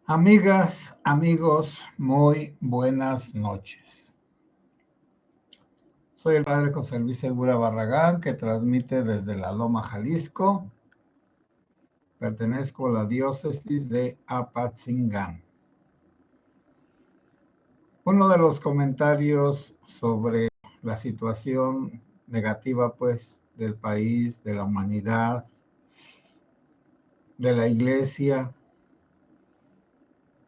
Amigas, amigos, muy buenas noches. Soy el padre José Luis Segura Barragán, que transmite desde La Loma, Jalisco. Pertenezco a la diócesis de Apatzingán. Uno de los comentarios sobre la situación negativa, pues, del país, de la humanidad, de la iglesia,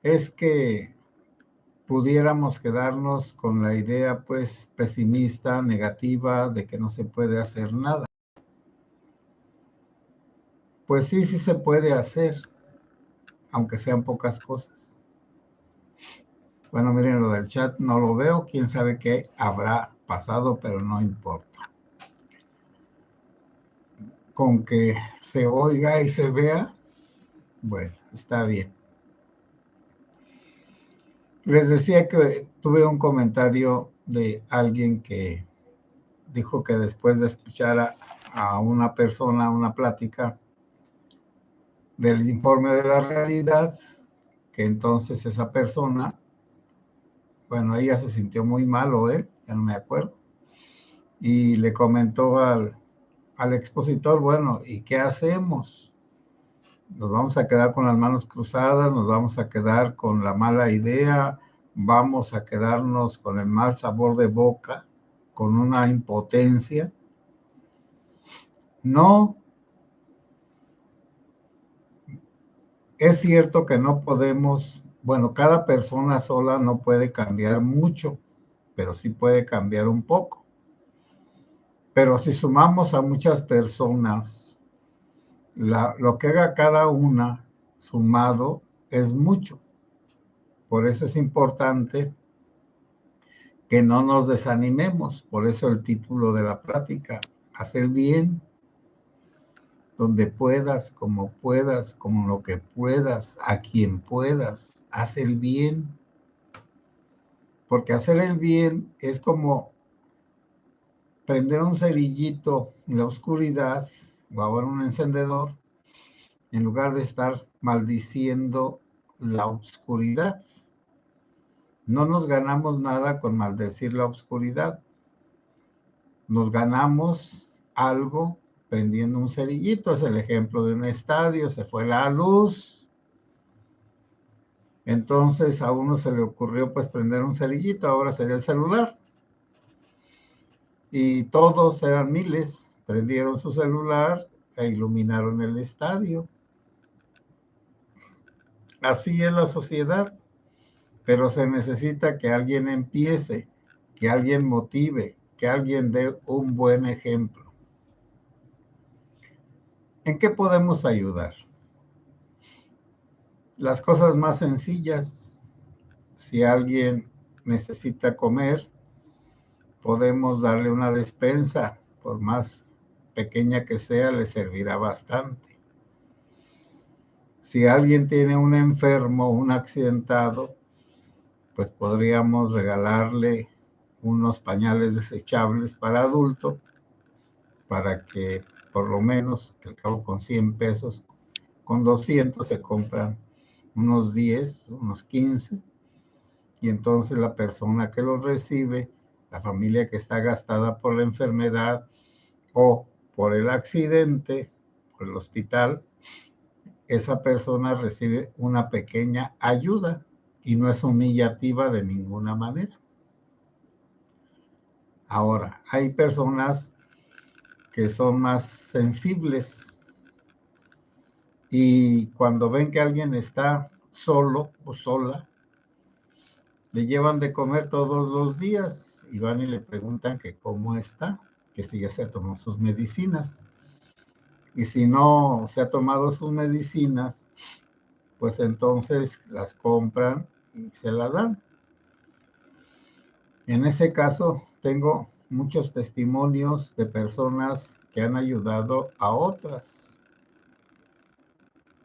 es que pudiéramos quedarnos con la idea, pues, pesimista, negativa, de que no se puede hacer nada. Pues sí, sí se puede hacer, aunque sean pocas cosas. Bueno, miren, lo del chat no lo veo, quién sabe qué habrá pasado, pero no importa. Con que se oiga y se vea, bueno, está bien. Les decía que tuve un comentario de alguien que dijo que después de escuchar a una persona, una plática del informe de la realidad, que entonces esa persona, bueno, ella se sintió muy mal o él, ya no me acuerdo, y le comentó al expositor, bueno, ¿y qué hacemos? ¿Nos vamos a quedar con las manos cruzadas? ¿Nos vamos a quedar con la mala idea? ¿Vamos a quedarnos con el mal sabor de boca? ¿Con una impotencia? No, es cierto que no podemos, bueno, cada persona sola no puede cambiar mucho, pero sí puede cambiar un poco. Pero si sumamos a muchas personas, lo que haga cada una sumado es mucho. Por eso es importante que no nos desanimemos. Por eso el título de la plática, hacer bien donde puedas, como lo que puedas, a quien puedas, haz el bien. Porque hacer el bien es como prender un cerillito en la oscuridad o ahora un encendedor, en lugar de estar maldiciendo la oscuridad. No nos ganamos nada con maldecir la oscuridad. Nos ganamos algo prendiendo un cerillito. Es el ejemplo de un estadio. Se fue la luz. Entonces a uno se le ocurrió pues prender un cerillito. Ahora sería el celular. Y todos eran miles. Prendieron su celular e iluminaron el estadio. Así es la sociedad. Pero se necesita que alguien empiece, que alguien motive, que alguien dé un buen ejemplo. ¿En qué podemos ayudar? Las cosas más sencillas. Si alguien necesita comer, podemos darle una despensa, por más pequeña que sea, le servirá bastante. Si alguien tiene un enfermo, un accidentado, pues podríamos regalarle unos pañales desechables para adulto, para que por lo menos, que al cabo con 100 pesos, con 200 se compran unos 10, unos 15, y entonces la persona que los recibe, la familia que está gastada por la enfermedad o por el accidente, por el hospital, esa persona recibe una pequeña ayuda y no es humillativa de ninguna manera. Ahora, hay personas que son más sensibles y cuando ven que alguien está solo o sola, le llevan de comer todos los días y van y le preguntan que cómo está, que si ya se tomó sus medicinas. Y si no se ha tomado sus medicinas, pues entonces las compran y se las dan. En ese caso, tengo muchos testimonios de personas que han ayudado a otras.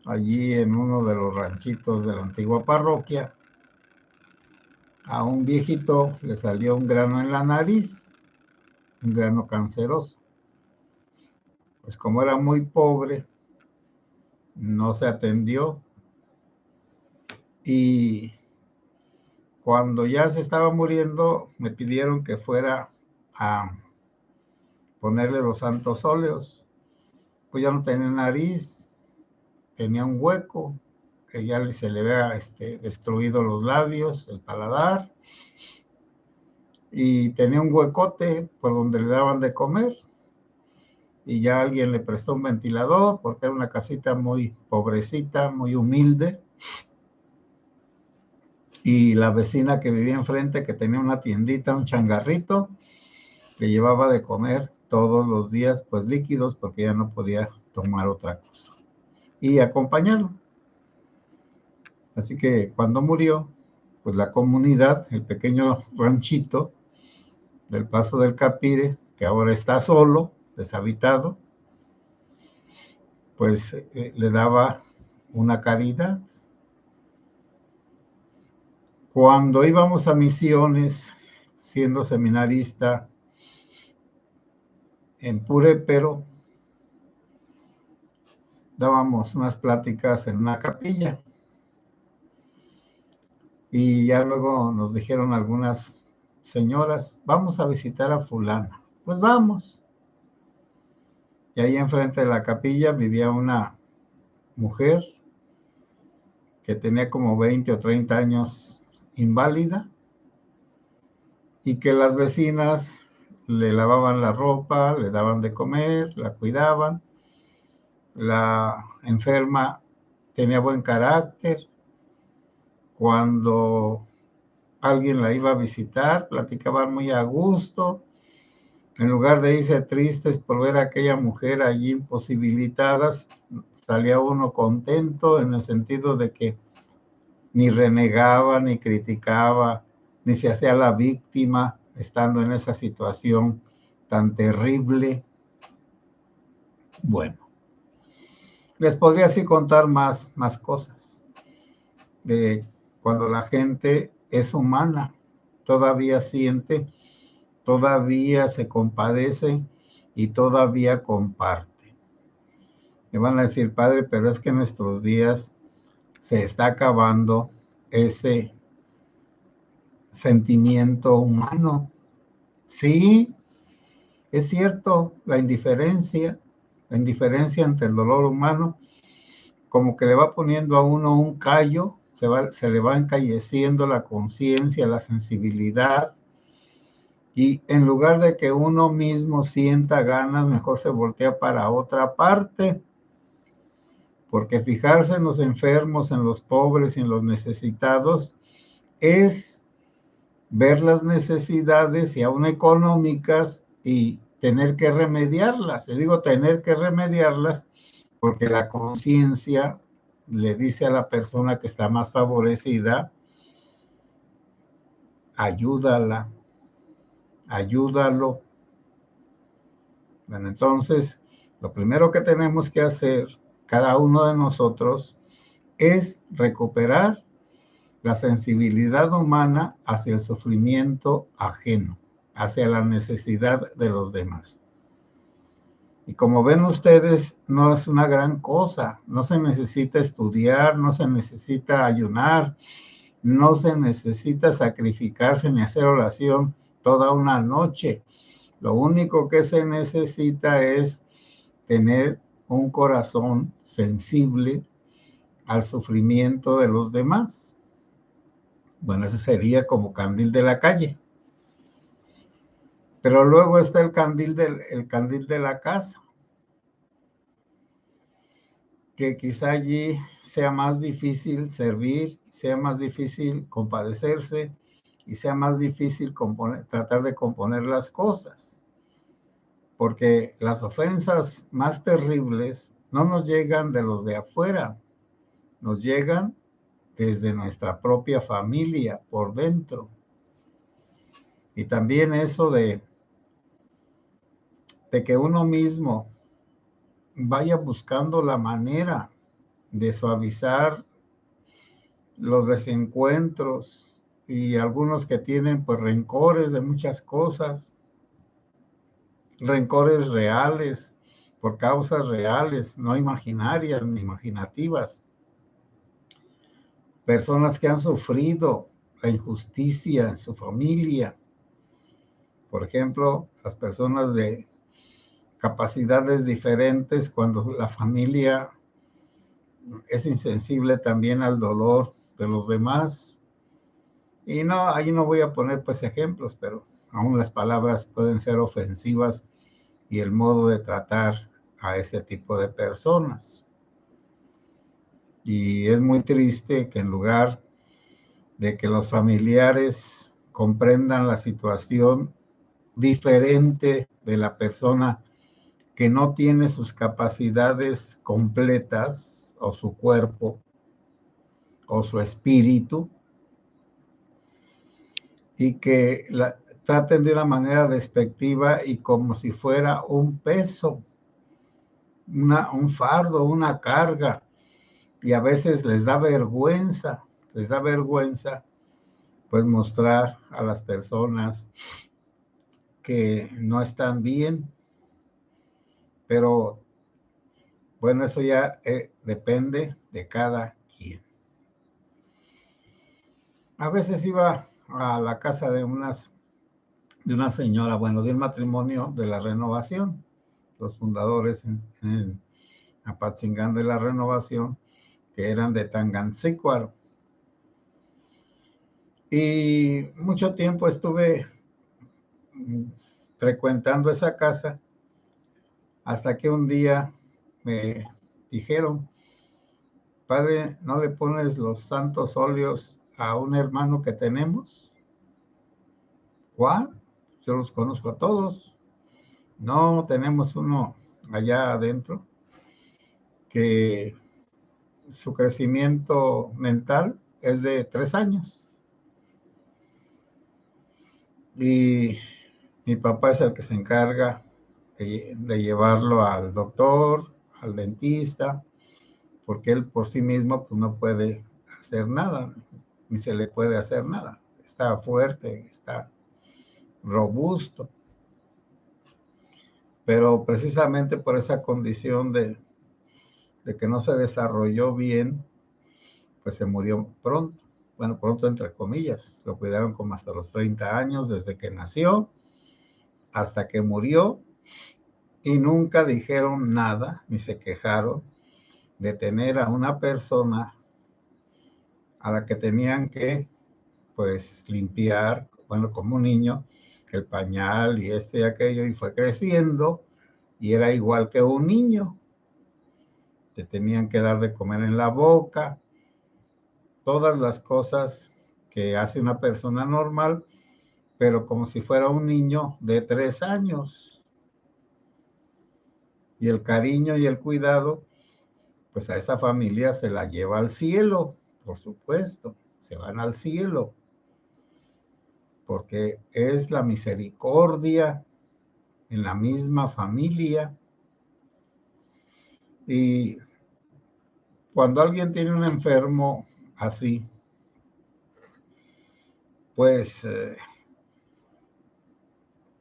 Allí en uno de los ranchitos de la antigua parroquia, a un viejito le salió un grano en la nariz, un grano canceroso. Pues como era muy pobre, no se atendió Y cuando ya se estaba muriendo, me pidieron que fuera a ponerle los santos óleos. Pues ya no tenía nariz, tenía un hueco, que ya se le había destruido los labios, el paladar, y tenía un huecote por donde le daban de comer. Y ya alguien le prestó un ventilador, porque era una casita muy pobrecita, muy humilde. Y la vecina que vivía enfrente, que tenía una tiendita, un changarrito, le llevaba de comer todos los días, pues líquidos, porque ya no podía tomar otra cosa. Y acompañarlo. Así que cuando murió, pues la comunidad, el pequeño ranchito del Paso del Capire, que ahora está solo, deshabitado, pues le daba una caridad. Cuando íbamos a misiones, siendo seminarista en Purépero, dábamos unas pláticas en una capilla. Y ya luego nos dijeron algunas señoras, vamos a visitar a fulana. Pues vamos. Y ahí enfrente de la capilla vivía una mujer que tenía como 20 o 30 años, inválida, y que las vecinas le lavaban la ropa, le daban de comer, la cuidaban. La enferma tenía buen carácter. Cuando alguien la iba a visitar, platicaban muy a gusto. En lugar de irse tristes por ver a aquella mujer allí imposibilitada, salía uno contento en el sentido de que ni renegaba, ni criticaba, ni se hacía la víctima estando en esa situación tan terrible. Bueno, les podría así contar más cosas de cuando la gente es humana, todavía siente, todavía se compadece y todavía comparte. Me van a decir, padre, pero es que en nuestros días se está acabando ese sentimiento humano. Sí, es cierto, la indiferencia ante el dolor humano, como que le va poniendo a uno un callo, se le va encalleciendo la conciencia, la sensibilidad, y en lugar de que uno mismo sienta ganas, mejor se voltea para otra parte, porque fijarse en los enfermos, en los pobres y en los necesitados es ver las necesidades y aún económicas y tener que remediarlas. Y digo tener que remediarlas porque la conciencia le dice a la persona que está más favorecida, ayúdala, ayúdalo. Bueno, entonces, lo primero que tenemos que hacer, cada uno de nosotros, es recuperar la sensibilidad humana hacia el sufrimiento ajeno, hacia la necesidad de los demás. Y como ven ustedes, no es una gran cosa, no se necesita estudiar, no se necesita ayunar, no se necesita sacrificarse ni hacer oración toda una noche. Lo único que se necesita es tener un corazón sensible al sufrimiento de los demás. Bueno, ese sería como candil de la calle. Pero luego está el candil de la casa, que quizá allí sea más difícil servir, sea más difícil compadecerse y sea más difícil tratar de componer las cosas. Porque las ofensas más terribles no nos llegan de los de afuera, nos llegan desde nuestra propia familia, por dentro. Y también eso de que uno mismo vaya buscando la manera de suavizar los desencuentros y algunos que tienen pues rencores de muchas cosas, rencores reales, por causas reales, no imaginarias ni imaginativas. personas que han sufrido la injusticia en su familia. Por ejemplo, las personas de capacidades diferentes, cuando la familia es insensible también al dolor de los demás. Y no, ahí no voy a poner pues ejemplos, pero aún las palabras pueden ser ofensivas y el modo de tratar a ese tipo de personas. Y es muy triste que en lugar de que los familiares comprendan la situación diferente de la persona que no tiene sus capacidades completas, o su cuerpo, o su espíritu, y que la traten de una manera despectiva y como si fuera un peso, un fardo, una carga, y a veces les da vergüenza pues mostrar a las personas que no están bien, pero bueno, eso ya depende de cada quien. A veces iba a la casa de una señora, bueno, de un matrimonio de la Renovación, los fundadores en Apatzingán de la Renovación, que eran de Tangancícuaro. Y mucho tiempo estuve frecuentando esa casa, hasta que un día me dijeron: padre, ¿no le pones los santos óleos a un hermano que tenemos? ¿Cuál? Yo los conozco a todos. No, tenemos uno allá adentro que su crecimiento mental es de 3 años. Y mi papá es el que se encarga de llevarlo al doctor, al dentista, porque él por sí mismo pues, no puede hacer nada, ni se le puede hacer nada. Está fuerte, está robusto, pero precisamente por esa condición de que no se desarrolló bien, pues se murió pronto. Bueno, pronto entre comillas, lo cuidaron como hasta los 30 años, desde que nació hasta que murió, y nunca dijeron nada, ni se quejaron de tener a una persona a la que tenían que, pues, limpiar, bueno, como un niño, el pañal y esto y aquello, y fue creciendo, y era igual que un niño. Te tenían que dar de comer en la boca, todas las cosas que hace una persona normal, pero como si fuera un niño de 3 años. Y el cariño y el cuidado, pues a esa familia se la lleva al cielo, por supuesto, se van al cielo, porque es la misericordia en la misma familia. Y cuando alguien tiene un enfermo así, pues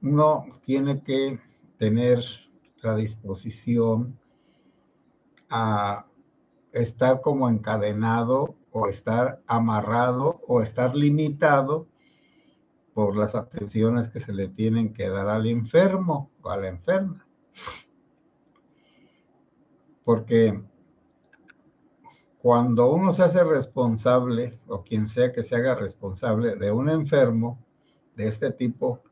uno tiene que tener la disposición a estar como encadenado, o estar amarrado, o estar limitado por las atenciones que se le tienen que dar al enfermo o a la enferma. Porque cuando uno se hace responsable, o quien sea que se haga responsable de un enfermo de este tipo,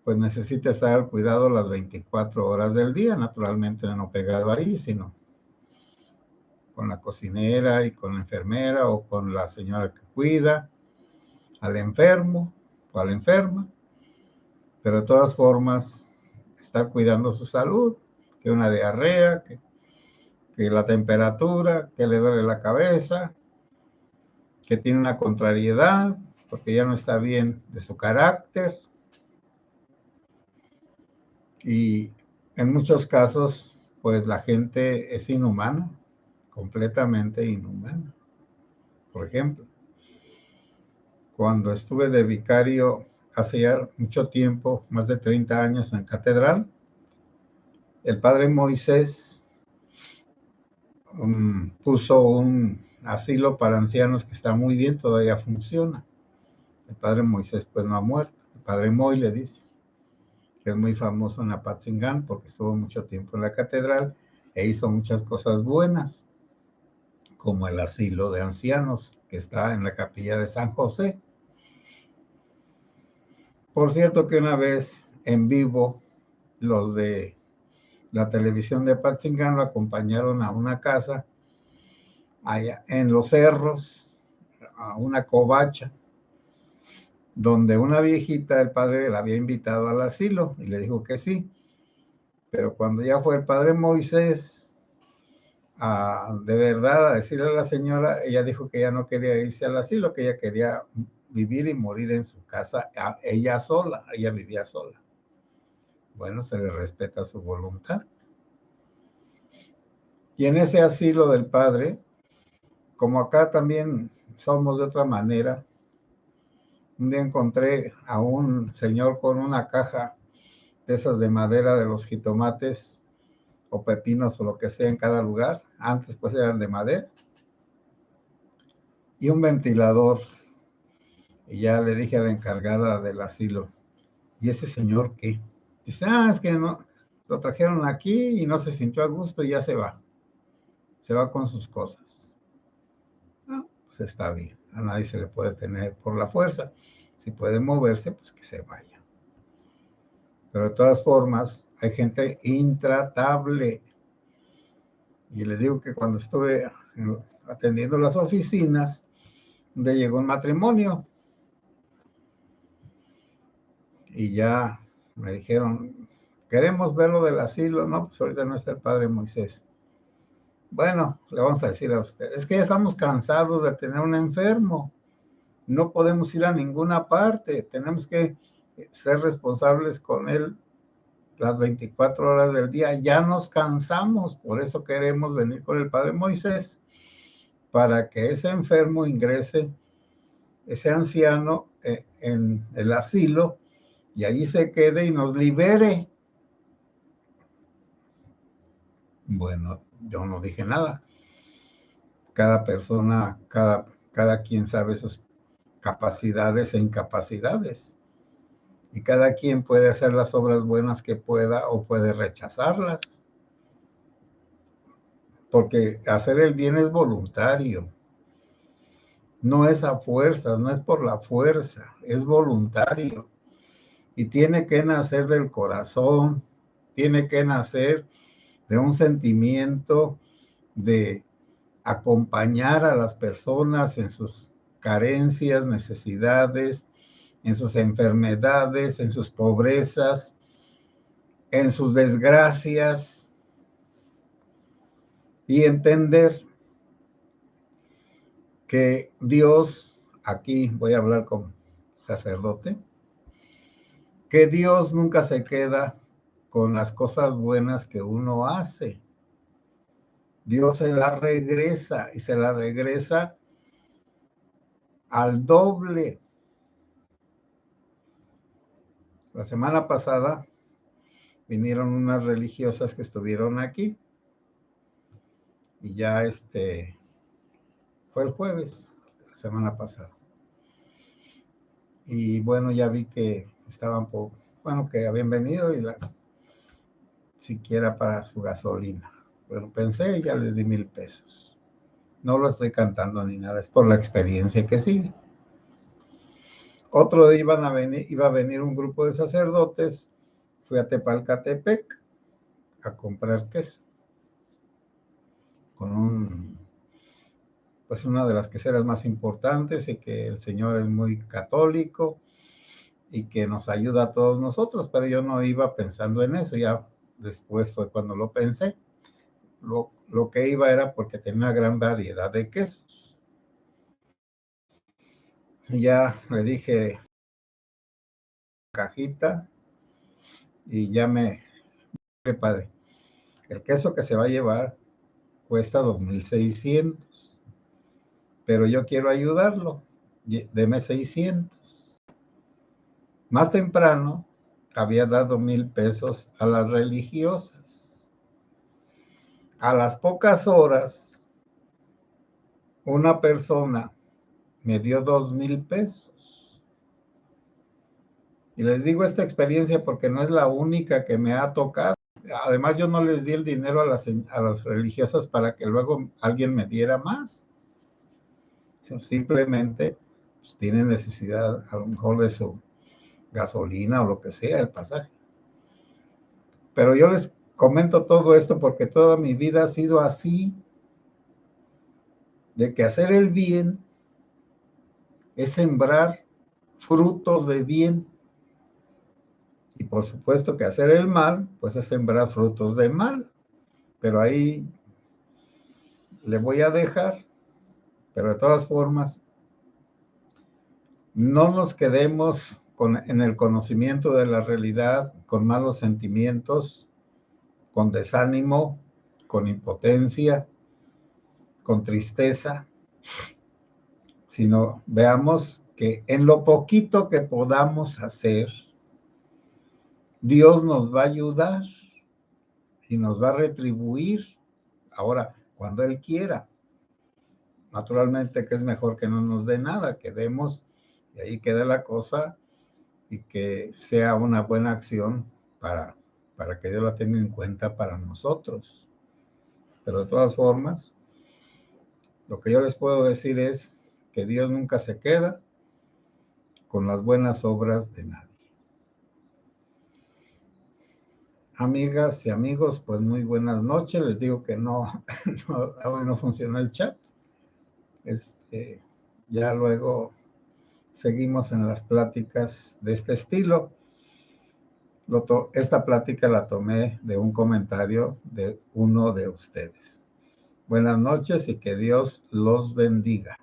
pues necesita estar al cuidado las 24 horas del día, naturalmente no pegado ahí, sino con la cocinera y con la enfermera, o con la señora que cuida al enfermo o a la enferma, pero de todas formas estar cuidando su salud, que una diarrea, que la temperatura, que le duele la cabeza, que tiene una contrariedad, porque ya no está bien de su carácter. Y en muchos casos, pues la gente es inhumana, completamente inhumana. Por ejemplo, cuando estuve de vicario hace ya mucho tiempo, más de 30 años en catedral, el padre Moisés puso un asilo para ancianos que está muy bien, todavía funciona. El padre Moisés pues no ha muerto. El padre Moy le dice que es muy famoso en Apatzingán porque estuvo mucho tiempo en la catedral e hizo muchas cosas buenas, como el asilo de ancianos que está en la capilla de San José. Por cierto que una vez en vivo los de la televisión de Apatzingán lo acompañaron a una casa allá en los cerros, a una covacha, donde una viejita, el padre la había invitado al asilo y le dijo que sí. Pero cuando ya fue el padre Moisés de verdad a decirle a la señora, ella dijo que ella no quería irse al asilo, que ella quería vivir y morir en su casa, ella sola, ella vivía sola. Bueno, se le respeta su voluntad. Y en ese asilo del padre, como acá también somos de otra manera, un día encontré a un señor con una caja de esas de madera de los jitomates o pepinos o lo que sea en cada lugar. Antes pues eran de madera. Y un ventilador. Y ya le dije a la encargada del asilo, ¿y ese señor qué? Dice, es que no, lo trajeron aquí y no se sintió a gusto y ya se va. Se va con sus cosas. Pues está bien. A nadie se le puede tener por la fuerza. Si puede moverse, pues que se vaya. Pero de todas formas, hay gente intratable. Y les digo que cuando estuve atendiendo las oficinas, donde llegó un matrimonio, y ya me dijeron, queremos ver lo del asilo, no, pues ahorita no está el padre Moisés. Bueno, le vamos a decir a usted, es que ya estamos cansados de tener un enfermo, no podemos ir a ninguna parte, tenemos que ser responsables con él las 24 horas del día, ya nos cansamos, por eso queremos venir con el padre Moisés, para que ese enfermo ingrese, ese anciano, en el asilo, y allí se quede y nos libere. Bueno, yo no dije nada. Cada persona, cada quien sabe sus capacidades e incapacidades. Y cada quien puede hacer las obras buenas que pueda o puede rechazarlas. Porque hacer el bien es voluntario. No es a fuerzas, no es por la fuerza, es voluntario. Y tiene que nacer del corazón, tiene que nacer de un sentimiento de acompañar a las personas en sus carencias, necesidades, en sus enfermedades, en sus pobrezas, en sus desgracias, y entender que Dios, aquí voy a hablar como sacerdote, que Dios nunca se queda con las cosas buenas que uno hace. Dios se la regresa y se la regresa al doble. La semana pasada vinieron unas religiosas que estuvieron aquí y ya fue el jueves, la semana pasada. Y bueno, ya vi que estaban que habían venido y siquiera para su gasolina. Bueno, pensé y ya les di 1,000 pesos. No lo estoy cantando ni nada, es por la experiencia que sigue. Otro día iba a venir un grupo de sacerdotes. Fui a Tepalcatepec a comprar queso con pues una de las queseras más importantes, y que el señor es muy católico y que nos ayuda a todos nosotros, pero yo no iba pensando en eso, ya después fue cuando lo pensé. Lo que iba era porque tenía una gran variedad de quesos. Y ya le dije cajita y ya padre, el queso que se va a llevar cuesta 2,600, pero yo quiero ayudarlo, deme 600. Más temprano había dado 1,000 pesos a las religiosas. A las pocas horas, una persona me dio 2,000 pesos. Y les digo esta experiencia porque no es la única que me ha tocado. Además, yo no les di el dinero a las religiosas para que luego alguien me diera más. Simplemente pues, tienen necesidad a lo mejor de su gasolina o lo que sea, el pasaje. Pero yo les comento todo esto porque toda mi vida ha sido así, de que hacer el bien es sembrar frutos de bien. Y por supuesto que hacer el mal, pues es sembrar frutos de mal. Pero ahí le voy a dejar. Pero de todas formas, no nos quedemos en el conocimiento de la realidad con malos sentimientos, con desánimo, con impotencia, con tristeza, sino veamos que en lo poquito que podamos hacer, Dios nos va a ayudar y nos va a retribuir. Ahora, cuando Él quiera. Naturalmente que es mejor que no nos dé nada, que demos y ahí quede la cosa y que sea una buena acción para que Dios la tenga en cuenta para nosotros. Pero de todas formas, lo que yo les puedo decir es que Dios nunca se queda con las buenas obras de nadie. Amigas y amigos, pues muy buenas noches. Les digo que no funcionó el chat. Ya luego seguimos en las pláticas de este estilo. Esta plática la tomé de un comentario de uno de ustedes. Buenas noches y que Dios los bendiga.